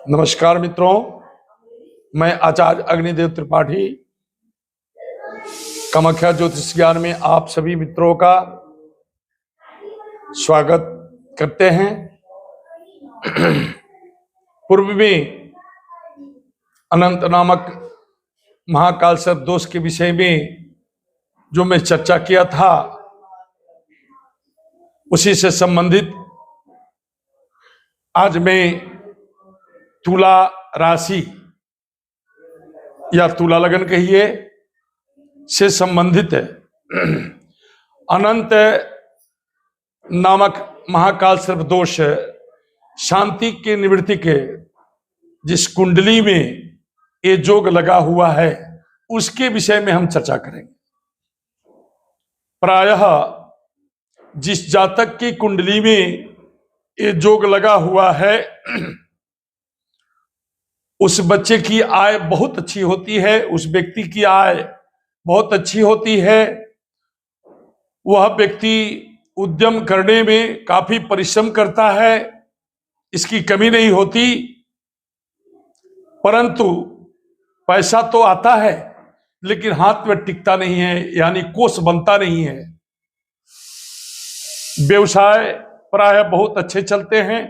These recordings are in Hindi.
नमस्कार मित्रों, मैं आचार्य अग्निदेव त्रिपाठी कामाख्या ज्योतिष ज्ञान में आप सभी मित्रों का स्वागत करते हैं। पूर्व में अनंत नामक महाकाल सर्प दोष के विषय में जो मैं चर्चा किया था, उसी से संबंधित आज मैं तुला राशि या तुला लगन कहिए से संबंधित है अनंत नामक महाकाल सर्प दोष शांति के निवृत्ति के जिस कुंडली में ये जोग लगा हुआ है उसके विषय में हम चर्चा करेंगे। प्रायः जिस जातक की कुंडली में ये जोग लगा हुआ है उस बच्चे की आय बहुत अच्छी होती है, उस व्यक्ति की आय बहुत अच्छी होती है। वह व्यक्ति उद्यम करने में काफी परिश्रम करता है, इसकी कमी नहीं होती, परंतु पैसा तो आता है लेकिन हाथ में टिकता नहीं है, यानी कोष बनता नहीं है। व्यवसाय प्रायः बहुत अच्छे चलते हैं।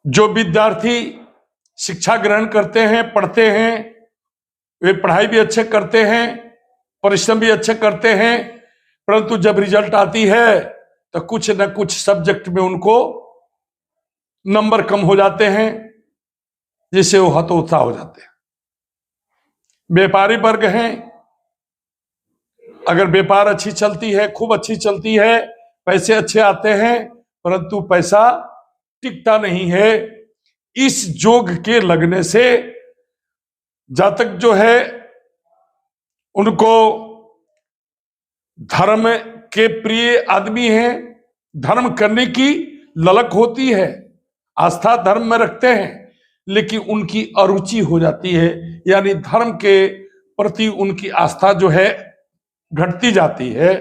जो विद्यार्थी शिक्षा ग्रहण करते हैं, पढ़ते हैं, वे पढ़ाई भी अच्छे करते हैं, परिश्रम भी अच्छे करते हैं, परंतु जब रिजल्ट आती है तो कुछ न कुछ सब्जेक्ट में उनको नंबर कम हो जाते हैं, जिससे वो हतोत्साह हो जाते हैं। व्यापारी वर्ग हैं, अगर व्यापार अच्छी चलती है, खूब अच्छी चलती है, पैसे अच्छे आते हैं, परंतु पैसा टिकता नहीं है। इस जोग के लगने से जातक जो है उनको धर्म के प्रिय आदमी हैं, धर्म करने की ललक होती है, आस्था धर्म में रखते हैं, लेकिन उनकी अरुचि हो जाती है, यानी धर्म के प्रति उनकी आस्था जो है घटती जाती है।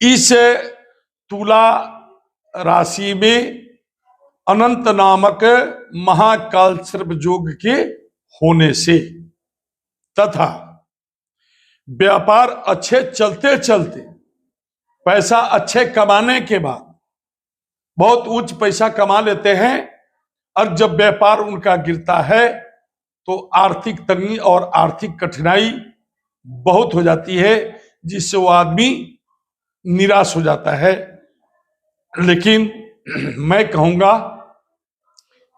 इस तुला राशि में अनंत नामक महाकाल सर्प जोग के होने से तथा व्यापार अच्छे चलते चलते पैसा अच्छे कमाने के बाद बहुत उच्च पैसा कमा लेते हैं, और जब व्यापार उनका गिरता है तो आर्थिक तंगी और आर्थिक कठिनाई बहुत हो जाती है, जिससे वो आदमी निराश हो जाता है। लेकिन मैं कहूंगा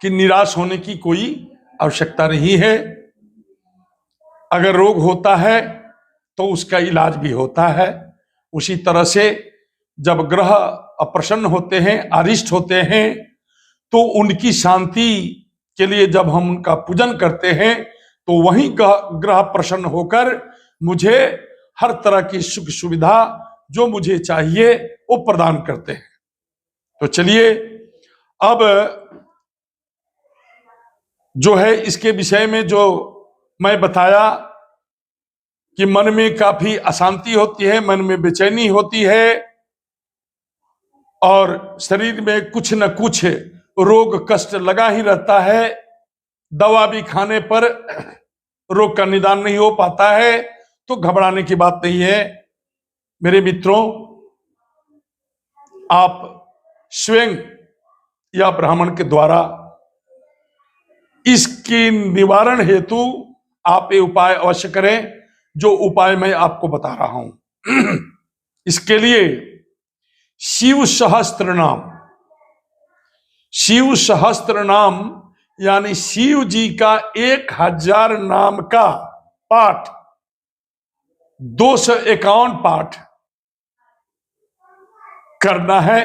कि निराश होने की कोई आवश्यकता नहीं है। अगर रोग होता है तो उसका इलाज भी होता है। उसी तरह से जब ग्रह अप्रसन्न होते हैं, अरिष्ट होते हैं, तो उनकी शांति के लिए जब हम उनका पूजन करते हैं तो वही ग्रह प्रसन्न होकर मुझे हर तरह की सुख सुविधा जो मुझे चाहिए वो प्रदान करते हैं। तो चलिए अब जो है इसके विषय में जो मैं बताया कि मन में काफी अशांति होती है, मन में बेचैनी होती है, और शरीर में कुछ न कुछ रोग कष्ट लगा ही रहता है। दवा भी खाने पर रोग का निदान नहीं हो पाता है, तो घबराने की बात नहीं है। मेरे मित्रों, आप स्वयं या ब्राह्मण के द्वारा इसकी निवारण हेतु आप ये उपाय अवश्य करें, जो उपाय मैं आपको बता रहा हूं। इसके लिए शिव सहस्त्र नाम यानी शिव जी का 1000 नाम का पाठ, 251 पाठ करना है।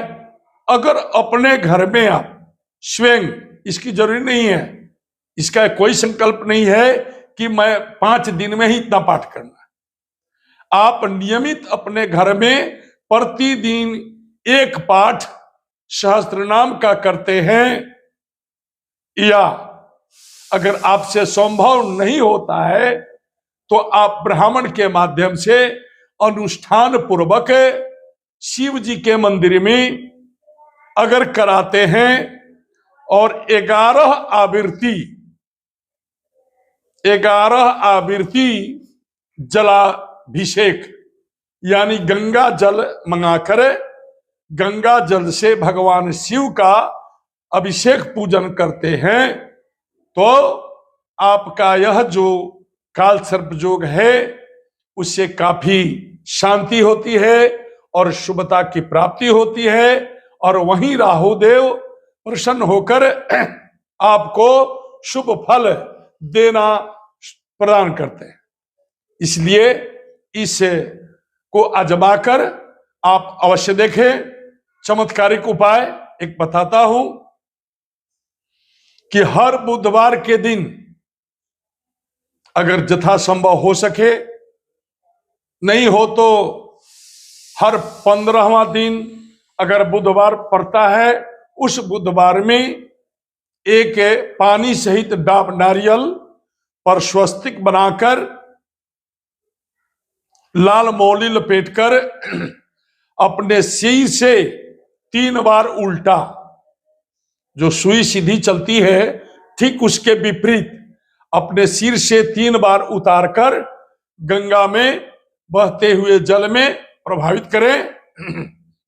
अगर अपने घर में आप स्वयं, इसकी जरूरी नहीं है, इसका कोई संकल्प नहीं है कि मैं 5 दिन में ही इतना पाठ करना है। आप नियमित अपने घर में प्रतिदिन एक पाठ सहस्त्र नाम का करते हैं, या अगर आपसे संभव नहीं होता है तो आप ब्राह्मण के माध्यम से अनुष्ठान पूर्वक शिव जी के मंदिर में अगर कराते हैं और 11 आवृत्ति जलाभिषेक यानी गंगा जल मंगाकर गंगा जल से भगवान शिव का अभिषेक पूजन करते हैं तो आपका यह जो काल सर्प योग है उससे काफी शांति होती है और शुभता की प्राप्ति होती है और वहीं राहु देव प्रसन्न होकर आपको शुभ फल देना प्रदान करते हैं। इसलिए इस को आजमाकर आप अवश्य देखें। चमत्कारिक उपाय एक बताता हूं कि हर बुधवार के दिन अगर यथासंभव हो सके, नहीं हो तो हर 15वां दिन अगर बुधवार पड़ता है उस बुधवार में एक पानी सहित डाब नारियल पर स्वस्तिक बनाकर लाल मौली लपेटकर अपने सिर से 3 बार उल्टा, जो सुई सीधी चलती है ठीक उसके विपरीत अपने सिर से 3 बार उतारकर गंगा में बहते हुए जल में प्रभावित करें।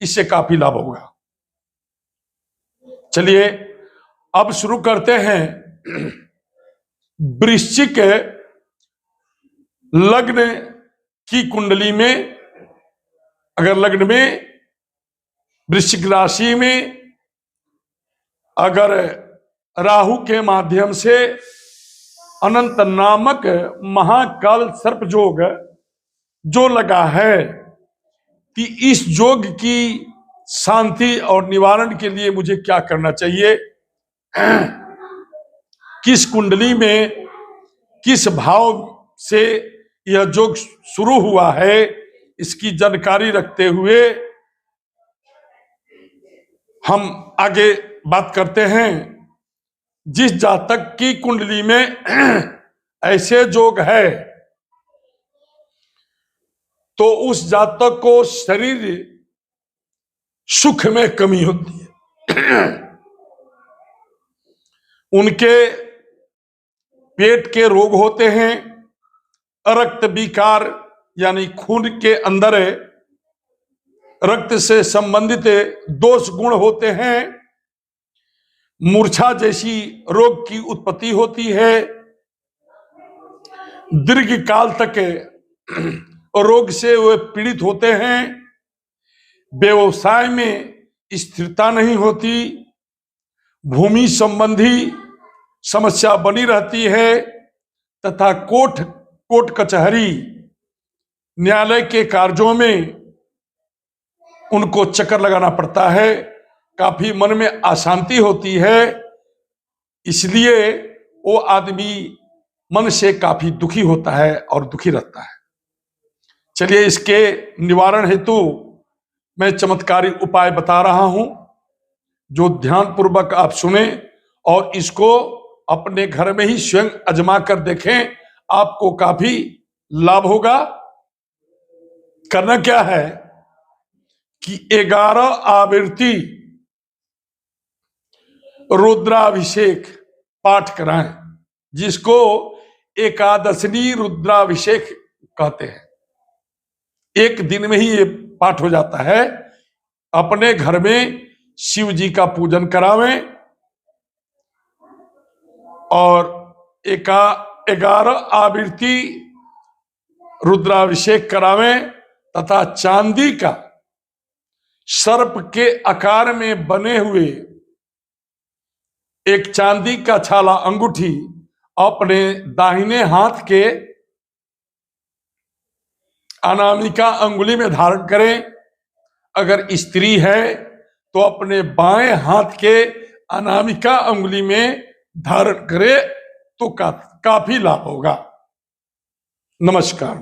इससे काफी लाभ होगा। चलिए अब शुरू करते हैं। वृश्चिक लग्न की कुंडली में, अगर लग्न में वृश्चिक राशि में अगर राहु के माध्यम से अनंत नामक महाकाल सर्प योग जो लगा है कि इस योग की शांति और निवारण के लिए मुझे क्या करना चाहिए, किस कुंडली में किस भाव से यह योग शुरू हुआ है, इसकी जानकारी रखते हुए हम आगे बात करते हैं। जिस जातक की कुंडली में ऐसे योग है तो उस जातक को शरीर सुख में कमी होती है। उनके पेट के रोग होते हैं, रक्त विकार यानी खून के अंदर रक्त से संबंधित दोष गुण होते हैं, मूर्छा जैसी रोग की उत्पत्ति होती है, दीर्घ काल तक रोग से वे पीड़ित होते हैं, व्यवसाय में स्थिरता नहीं होती, भूमि संबंधी समस्या बनी रहती है तथा कोर्ट कचहरी न्यायालय के कार्यों में उनको चक्कर लगाना पड़ता है, काफी मन में अशांति होती है, इसलिए वो आदमी मन से काफी दुखी होता है और दुखी रहता है। चलिए इसके निवारण हेतु मैं चमत्कारी उपाय बता रहा हूं, जो ध्यान पूर्वक आप सुने और इसको अपने घर में ही स्वयं आजमा कर देखें, आपको काफी लाभ होगा। करना क्या है कि 11 आवृत्ति रुद्राभिषेक पाठ कराएं, जिसको एकादशनी रुद्राभिषेक कहते हैं। एक दिन में ही ये पाठ हो जाता है। अपने घर में शिव जी का पूजन करावें और 11 आवृत्ति रुद्राभिषेक करावें तथा चांदी का सर्प के आकार में बने हुए एक चांदी का छाला अंगूठी अपने दाहिने हाथ के अनामिका अंगुली में धारण करें। अगर स्त्री है तो अपने बाएं हाथ के अनामिका अंगुली में धारण करे तो काफी लाभ होगा। नमस्कार।